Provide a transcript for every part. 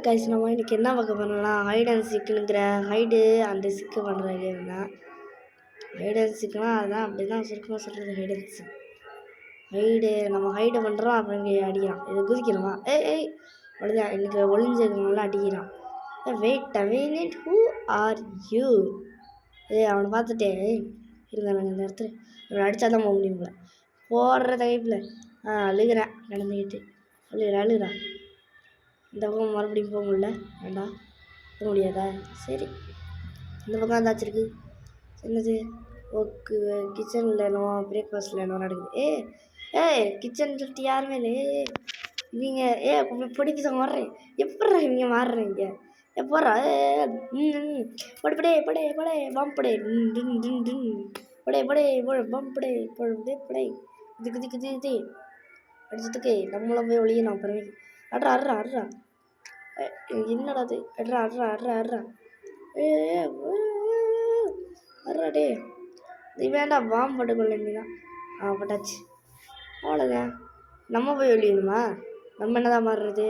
Guys நம்ம இன்னைக்கு என்ன பார்க்க பண்ணலாம்? ஹைட் அண்ட் சீக்குங்கிற ஹைடு அந்த சிக்கு பண்ணுற கேம் தான். ஹைட் அண்ட் சீக்குனா அதான் அப்படி தான் சுருக்கமாக சொல்கிறது. ஹைட் அண்ட் சீக் ஹைடு நம்ம ஹைடு பண்ணுறோம், அப்புறம் இங்கே அடிக்கிறான். இதை குதிக்கணுமா? ஏய் அவ்வளோதான். எனக்கு ஒளிஞ்சிருக்கணும்லாம் அடிக்கிறான். Wait minute, who are you? அவனை பார்த்துட்டேன் இருங்க. நாங்கள் இந்த இடத்துல அவனை அடித்தா தான் போக முடியும் போல. போடுற டைப்பில் அழுகிறேன் நடந்துக்கிட்டு. அழுகிறா இந்த பக்கம் மறுபடியும் போக முடியல. வேண்டாம், போக முடியாதா? சரி, இந்த பக்கம் ஏதாச்சும் என்னது? ஓகே, கிச்சனில் என்னவோ பிரேக்ஃபாஸ்ட்டில் என்னவோ நடக்குது. கிச்சன் சொல்லிட்டு யாருமே இல்லை. இவங்க பிடிப்பி வர்றேன். எப்படி இவங்க மாறுறீங்க? எப்போறா? படே படே படே பம்படே படே படே பம்படே படே படே இது அடிச்சதுக்கு நம்மளும் போய் ஒளியணும். அப்புறமே அட்ரா என்னடா அது? அட்ரா டே, நீ வேண்டாம். பாம்பு போட்டுக்கொள்ள நீதான். பட்டாச்சு, அவ்வளோதான். நம்ம போய் வெளியணுமா? நம்ம என்னதான் மாறுறது?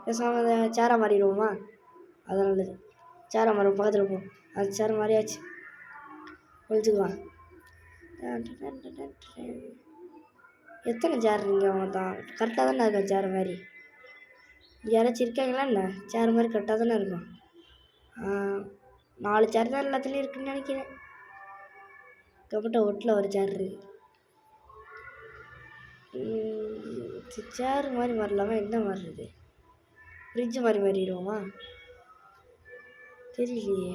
பேசாமல் சேரை மாறிடுவோமா? அதான் நல்லது. சேரை மாறும், பக்கத்தில் போவோம். அது சேரை மாறியாச்சு, ஒழிச்சுக்கலாம். எத்தனை சேர் இருக்கீங்க? அவங்க தான் கரெக்டாக தானே இருக்கா சேர் மாதிரி? யாராச்சும் இருக்காங்களா என்ன? சேர் மாதிரி கரெக்டாக தானே இருக்கும். 4 சேர் தான் எல்லாத்துலேயும் இருக்குன்னு நினைக்கிறேன். கப்பட்ட ஒட்டில் ஒரு சேர் இருக்கு. சேர் மாதிரி மாறலாமா? என்ன மாறுறது? ஃப்ரிட்ஜு மாதிரி மாறிடுவோமா? தெரியலையே,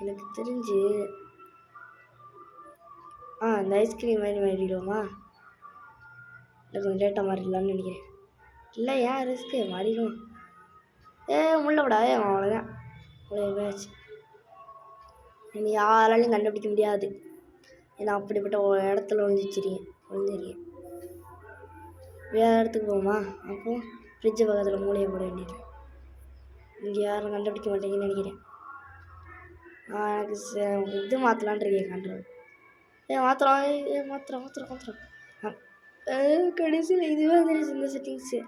எனக்கு தெரிஞ்சு இந்த ஐஸ்கிரீம் மாதிரி மாறிடுவோமா? இல்லை கொஞ்சம் லேட்டாக மாறிடலான்னு நினைக்கிறேன். இல்லை, ஏன் ரிஸ்க்கு? மாறிடும். முள்ள விடா. அவ்வளோதான், அவ்வளோச்சு. நீ யாராலையும் கண்டுபிடிக்க முடியாது. ஏன்னா அப்படிப்பட்ட ஒரு இடத்துல ஒழிஞ்சிருக்கேன். வேறு இடத்துக்கு போவோமா? அப்போ ஃப்ரிட்ஜு பக்கத்தில் மூளையை போட வேண்டியது. இங்கே யாரும் கண்டுபிடிக்க மாட்டேங்கன்னு நினைக்கிறேன். எனக்கு இது மாற்றலான் இருக்கேன், கண்ட்ரோல். மாத்திரம் கடைசியில் இதுவே வந்துடுச்சு இந்த செட்டிங்ஸு.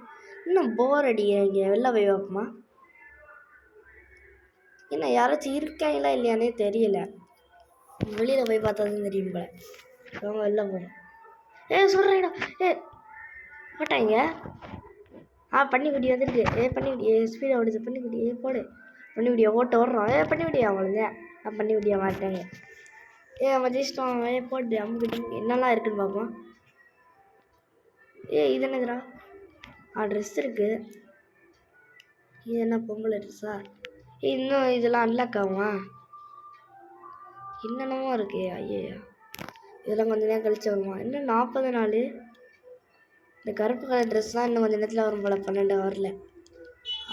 இன்னும் போர் அடிக்கிறீங்க. வெளில போய் பார்ப்போமா? என்ன யாராச்சும் இருக்காங்களா இல்லையானே தெரியல. வெளியில் போய் பார்த்தா தான் தெரியும் போல. அவங்க வெளில போகணும். சொல்கிறேடா. போட்டாங்க. பண்ணிக்குடி வந்துருக்கு. பண்ணிக்குடி ஸ்பீடாக ஓடுது. பண்ணிக்குடி போடு. பண்ணிக்குடியா ஓடுறோம். பண்ணிக்குடியா அவ்வளோதான். பண்ணிக்குடியா மாட்டாங்க. மதிஷ்டம். போட்டு அம்முக்கிட்டு என்னெல்லாம் இருக்குதுன்னு பார்ப்போம். இது என்னதுடா? ட்ரெஸ் இருக்குது. இது என்ன பொங்கல் ட்ரெஸ்ஸா? இன்னும் இதெல்லாம் அன்லாக் ஆகுமா? என்னென்னமோ இருக்கு. ஐயா, இதெல்லாம் கொஞ்சம் நேரம் கழிச்சு வருமா? இன்னும் 40 நாள். இந்த கருப்பு கலர் ட்ரெஸ்லாம் இன்னும் கொஞ்சம் நேரத்தில் வரும் போல். 12 வரல.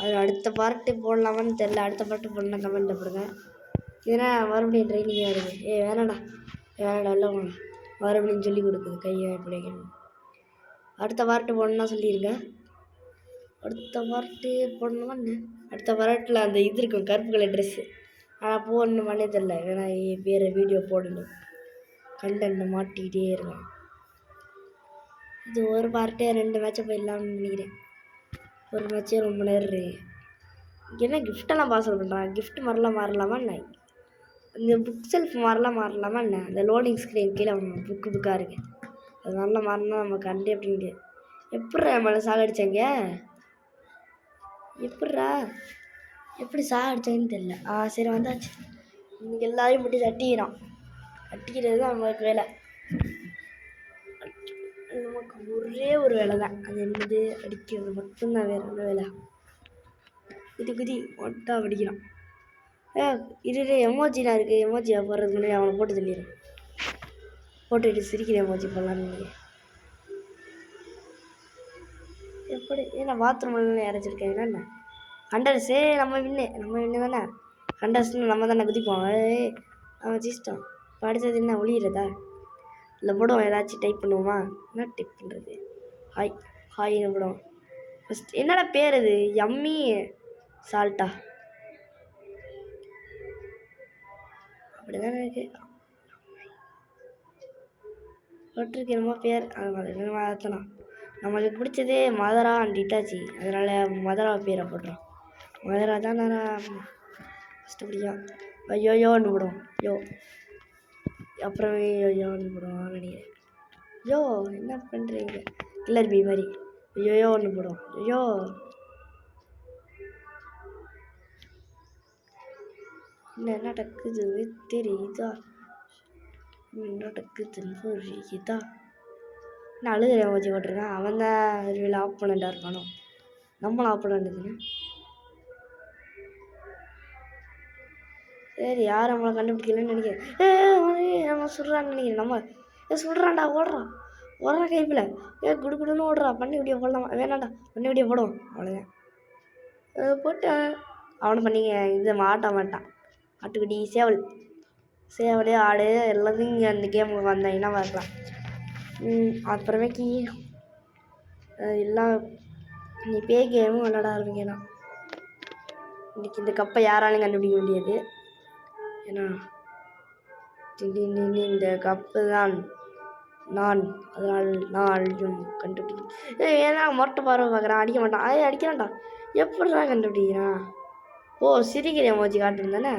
அது அடுத்த பார்ட்டு போடலாமான்னு தெரில. அடுத்த பார்ட்டு போடலாம். கமெண்ட்டில் போடுங்க. ஏன்னா மறுபடியும் ட்ரைனிங்காக இருக்குது. வேணாடா இல்லை போங்க. மறுபடியும் சொல்லி கொடுக்குது கையை எப்படி வைக்கணும். அடுத்த பார்ட்டு போடணுன்னா சொல்லியிருக்கேன். அடுத்த பார்ட்டு போடணுமா என்ன? அடுத்த பார்ட்டில் அந்த இது இருக்கும், கருப்பு கலர் ட்ரெஸ்ஸு. ஆனால் போடணுமானே தெரில. ஏன்னா வேறு வீடியோ போடணும். கண்டென்ட் மாட்டிக்கிட்டே இருக்கும். இது ஒரு பார்ட்டே 2 மேட்சை போயிடலாம்னு நினைக்கிறேன். ஒரு மேட்சே ரொம்ப நேரம் இருக்கு. என்ன கிஃப்டெல்லாம் பார்சல் பண்ணுறான்? கிஃப்ட் மாதிரிலாம் மாறலாமா என்ன? இந்த புக் செல்ஃப் மாதிரிலாம் மாறலாமா என்ன? இந்த லோடிங் ஸ்க்ரீன் கீழே புக்காக இருக்கு. அது நல்லா மாறினா நம்ம கண்டே அப்படின்ட்டு. எப்பட்றா மேலே சாகடிச்சாங்க? எப்படி சாகடிச்சாங்கன்னு தெரில. சரி, வந்தாச்சு. இன்னைக்கு எல்லாரையும் மட்டும் அட்டிக்கிறது தான் நம்மளுக்கு வேலை. நமக்கு ஒரே ஒரு வேலை தான். அது என்னது? அடிக்கிறது மட்டும்தான். வேறு என்ன வேலை? குதி மட்டும் அடிக்கிறான். இது எமோஜிலாம் இருக்குது. எமோஜியை போடுறதுக்கு முன்னாடி அவனை போட்டு தள்ளிடுறேன். போட்டுட்டு சிரிக்கிற எமோஜி போடலான்னு நினைக்கிறேன். எப்படி? நான் பாத்ரூம்லாம் இறச்சிருக்கேன். என்ன கண்டர்ஸே நம்ம வின்னு தானே. கண்டர்ஸ்னு நம்ம தானே குதிப்போம். அவன் ஜிஸ்டம் படித்தது என்ன ஒளியிறதா? இல்லை போடுவோம். ஏதாச்சும் டைப் பண்ணுவோமா? என்ன டைப் பண்ணுறது? ஹாய்னு போடுவோம். ஃபஸ்ட் என்னடா பேர் அது? யம்மி சால்ட்டா? அப்படிதான் இருக்கு. போட்டிருக்கு என்னமோ பேர். அது மாற்றலாம். நம்மளுக்கு பிடிச்சதே மதுரா அண்ட் இட்டாச்சி, அதனால் மதுரா பேரை போட்டுரும். மதுரா தான் நான் ஃபஸ்ட்டு பிடிக்கும். ஐயோயோன்னு விடும் யோ, அப்புறமே ஐயோன்னு போடுவான் நினைக்கிறேன். ஐயோ என்ன பண்ணுறீங்க கில்லர் பி மாதிரி ஐயோ ஒன்று போடும். ஐயோ என்ன நடக்குது தெரியுதா, என்ன நடக்குதுன்னு புரியுதா. நான் அழுகிற வச்சு போட்டிருக்கேன். அவன் தான் ஒரு ஆப்போனண்டாக இருக்கானோ, நம்மளும் ஆப்போனண்ட் தானே. சரி யாரும் நம்மளை கண்டுபிடிக்கலன்னு நினைக்கிறேன். நம்ம சுடுறான்னு நினைக்கிறேன். நம்ம சுடுறான்டா, ஓடுறா கைப்பில். குடு குடுன்னு ஓடுறா. பண்ணி விடிய போடலாமா? வேணாண்டா, பண்ணி விடிய போடுவோம். அவ்வளோதான் போட்டேன். அவனை பண்ணிங்க இது மாட்டான். ஆட்டுக்குட்டி சேவலே ஆடு எல்லாத்தையும் இங்கே அந்த கேமுக்கு வந்தாங்கன்னா வரலாம். அப்புறமேக்கி எல்லாம் நீ கேமும் விளாட ஆரம்பிக்கலாம். இன்றைக்கி இந்த கப்பை யாராலையும் கண்டுபிடிக்க முடியாது. ஏன்னா இந்த கப்பு தான் நான், அதனால் நாளையும் கண்டுபிடிக்கிறேன். ஏன்னா மொட்டை பார்வை பார்க்குறான், அடிக்க மாட்டான். அடிக்கிறான்டா. எப்படிதான் கண்டுபிடிக்கிறான்? ஓ சிரிக்கிற மோஜி காட்டுன்னு தானே.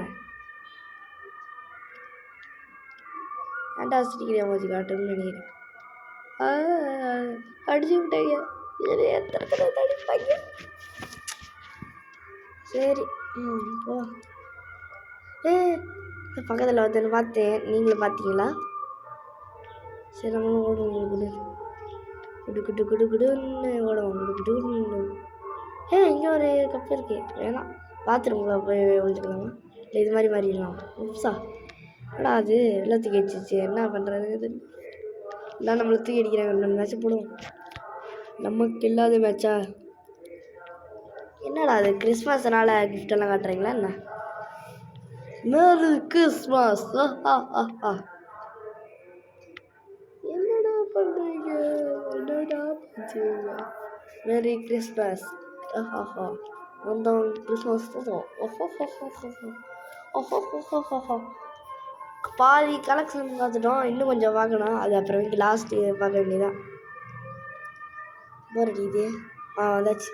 ஏன்டா சிரிக்கிற மோஜி காட்டுன்னு நினைக்கிறேன். அடிச்சு விட்டாங்க. அடிப்பாங்க. சரி போ. பக்கத்தில் ஒருத்தனை பார்த்தேன், நீங்களும் பார்த்தீங்களா? சரி நம்மளும் ஓடுவோம். குடுன்னு ஓடுவோம். குடுன்னு. இங்கே ஒரு கப்பு இருக்கு. வேணாம், பாத்ரூம்குள்ளே போய் ஒழிச்சுக்கலாமா? இல்லை இது மாதிரி மாறிடலாம். உப்ஸா ஆனால் அது வெளில தூக்கி வச்சிச்சு. என்ன பண்ணுறது? எல்லாம் நம்மளை தூக்கி அடிக்கிறாங்க. நம்ம மேட்ச்சை போடுவோம். நமக்கு இல்லாத மேட்சா? என்னடா அது கிறிஸ்மஸ்னால கிஃப்டெல்லாம் காட்டுறீங்களா என்ன? Merry Christmas. என்னடா பண்ணுறீங்க? Merry Christmas. அந்த கிறிஸ்மஸ் பாதி கலெக்ஷன் பார்த்துட்டோம். இன்னும் கொஞ்சம் பார்க்கணும். அது அப்புறமேக்கு லாஸ்ட்டு பார்க்க வேண்டியதான். போர் அடிக்குது. வந்தாச்சு.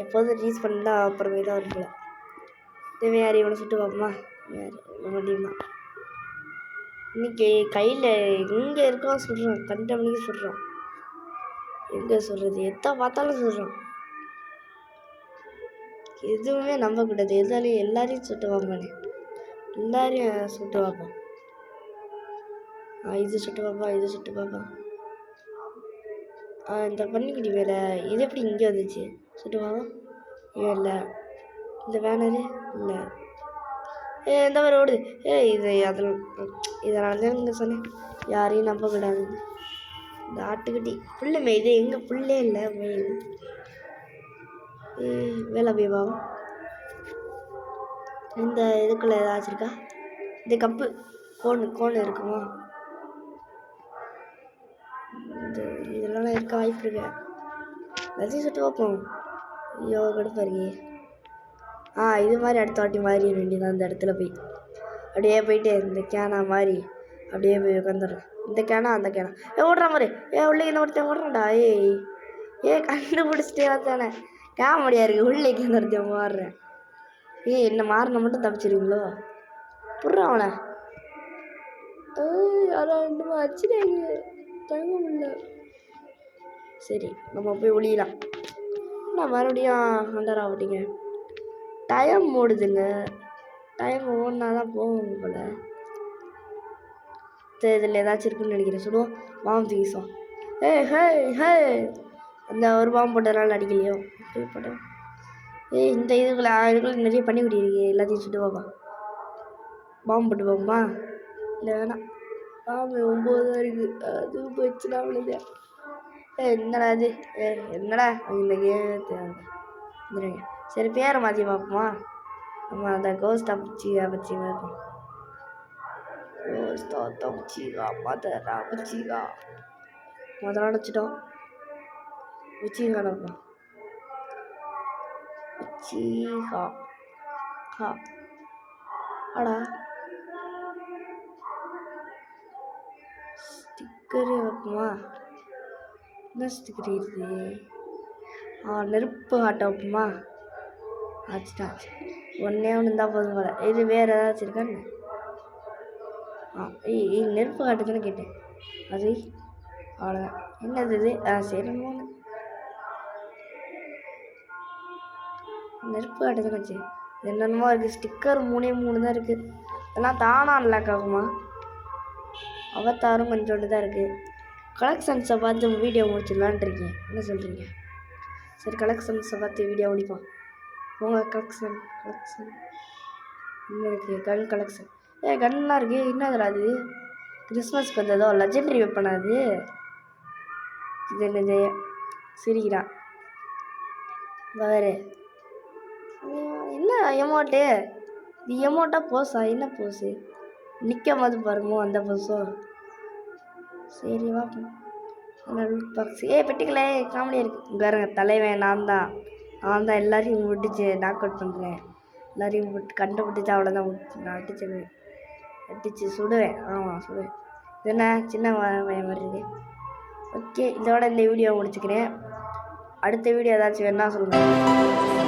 எப்போதும் ரீச் பண்ணா அப்புறமே தான் வரும்ல. இதே யார் இவனை சுட்டு பார்ப்போமா? முடியுமா? இன்னைக்கு கையில் எங்கே இருக்கான் சொல்கிறான். கண்ட மணிக்கு சொல்கிறான். எங்கே சொல்கிறது? எத்தா பார்த்தாலும் சொல்கிறான். எதுவுமே நம்பக்கூடாது. எல்லாரையும் சுட்டு பார்ப்பானே. எல்லாரையும் சுட்டு பார்ப்பான். இது சுட்டு பார்ப்பான். இந்த பன்னிக்குட்டி மேலே இது எப்படி இங்கே வந்துச்சு? சுட்டு பார்ப்போம். இவன் இல்லை. இந்த பேனரு இல்லை. இந்த மாதிரி ஓடுது. இதனால் தான் இங்கே சொன்னேன், யாரையும் நம்பக்கூடாது. இந்த ஆட்டுக்குட்டி புல்லு மேய்து. எங்கே புல்லே இல்லை மேய்து. வேலை போய்வாவும். இந்த இதுக்குள்ளே ஏதாச்சும் இருக்கா? இந்த கப்பு கோன் இருக்குமா? இந்த இதெல்லாம் இருக்க வாய்ப்பு இருக்கு. எல்லாத்தையும் சுட்டு பார்ப்போம். ஐயோ கடுப்பாக இருக்கே. இது மாதிரி அடுத்த வாட்டி மாறிட வேண்டியதான். அந்த இடத்துல போய் அப்படியே போயிட்டு இந்த கேனா மாதிரி அப்படியே போய் உட்காந்துடுறேன். இந்த கேனா அந்த கேனா ஓடுற மாதிரி. உள்ளே இந்த ஒருத்தன் ஓடுறான்டா. கண்டுபிடிச்சிட்டே தானே. காமெடியாக இருக்குது. உள்ளே இந்த ஒருத்தன் மாறுறேன். என்ன மாறின மட்டும் தப்பிச்சிருவீங்களோ? புடுறான் அவனை. யாரும் இன்னும் வச்சுட்டாங்க. தங்க முடியல. சரி நம்ம போய் ஒளியலாம். நான் மறுபடியும் ஹண்டர் ஆகிட்டீங்க. டைம் ஓடுதுங்க. டைம் ஓடினா தான் போகும் போல். சரி இதில் ஏதாச்சும் இருக்குன்னு நினைக்கிறேன். சொல்லுவோம். பாம்பு தீசம். அந்த ஒரு பாம்பு போட்டதுனால அடிக்கலையோ? போட்டேன். இந்த இதுக்குள்ள நிறைய பண்ணி குடியிருக்கு. எல்லாத்தையும் சுட்டு பார்ப்பா. பாம்பு போட்டு பார்ப்போமா? இல்லை வேணாம். பாம்பு 9 தான் இருக்குது. அதுவும் போயிடுச்சுன்னா அவ்வளோதான். என்னடா அது? என்னடா இந்த கேம் தேவை. சரி பேரை மாற்றி பார்ப்போமா? நம்ம அந்த கோஸ்ட் அப்பச்சிகா பார்ப்போம். கோஸ்ட் அப்பச்சிகா மதரா முதல்ல அடைச்சிட்டோம். உச்சிகா பார்ப்போம். உச்சிகா ஆடா ஸ்டிக்கரு வைப்போமா? என்ன ஸ்டிக்கர் இது? நெருப்பு ஆட்டோப்புமா ஆச்சுட்டா. ஒன்றே ஒன்று இருந்தால் போதும் போல. இது வேறு ஏதாச்சும் இருக்கான்னு? நெருப்பு காட்டுதுன்னு கேட்டேன். அது அவ்வளோதான். என்னது இது? சரி மூணு நெருப்பு காட்டுதுன்னு வச்சு என்னென்னமோ இருக்குது. ஸ்டிக்கர் 3 தான் இருக்குது. இதெல்லாம் தானா அன்லாக் ஆகுமா? அவத்தாரும் கொஞ்சோண்டு தான் இருக்குது. கலெக்ஷன்ஸை பார்த்து வீடியோ முடிச்சிடலான் இருக்கீங்க. என்ன சொல்கிறீங்க? சரி, கலெக்ஷன்ஸை பார்த்து வீடியோ முடிப்போம். உங்கள் கலெக்ஷன் இன்னும் இருக்குது. கன் கலெக்ஷன். கன்லாம் இருக்குது. என்னதுடா அது? கிறிஸ்மஸ்க்கு வந்ததோ லெஜெண்டரி வெப்பன் அது. இது என்னது? சிரிக்கிறான் வேறு. என்ன எமௌண்ட்டு? இது எமௌண்ட்டா போஸா? என்ன போஸு? நிற்கும் போது பாருமோ அந்த போஸோ? சரி வா. பாக்ஸ் பெட்டிக்கலே காமெடியாக இருக்குது. பாருங்க, தலைவன் நான் தான் எல்லாரையும் முடிச்சு நாக் அவுட் பண்ணுறேன். எல்லாரையும் கண்டுபிடிச்சா அவ்வளோதான். நான் அடிச்சு சுடுவேன். ஆமாம், சுடுவேன். இது என்ன சின்ன பையன் மாதிரி இருக்கு. ஓகே, இதோட இந்த வீடியோ முடிச்சுக்கிறேன். அடுத்த வீடியோ ஏதாச்சும் வேணா சொல்லுங்கள்.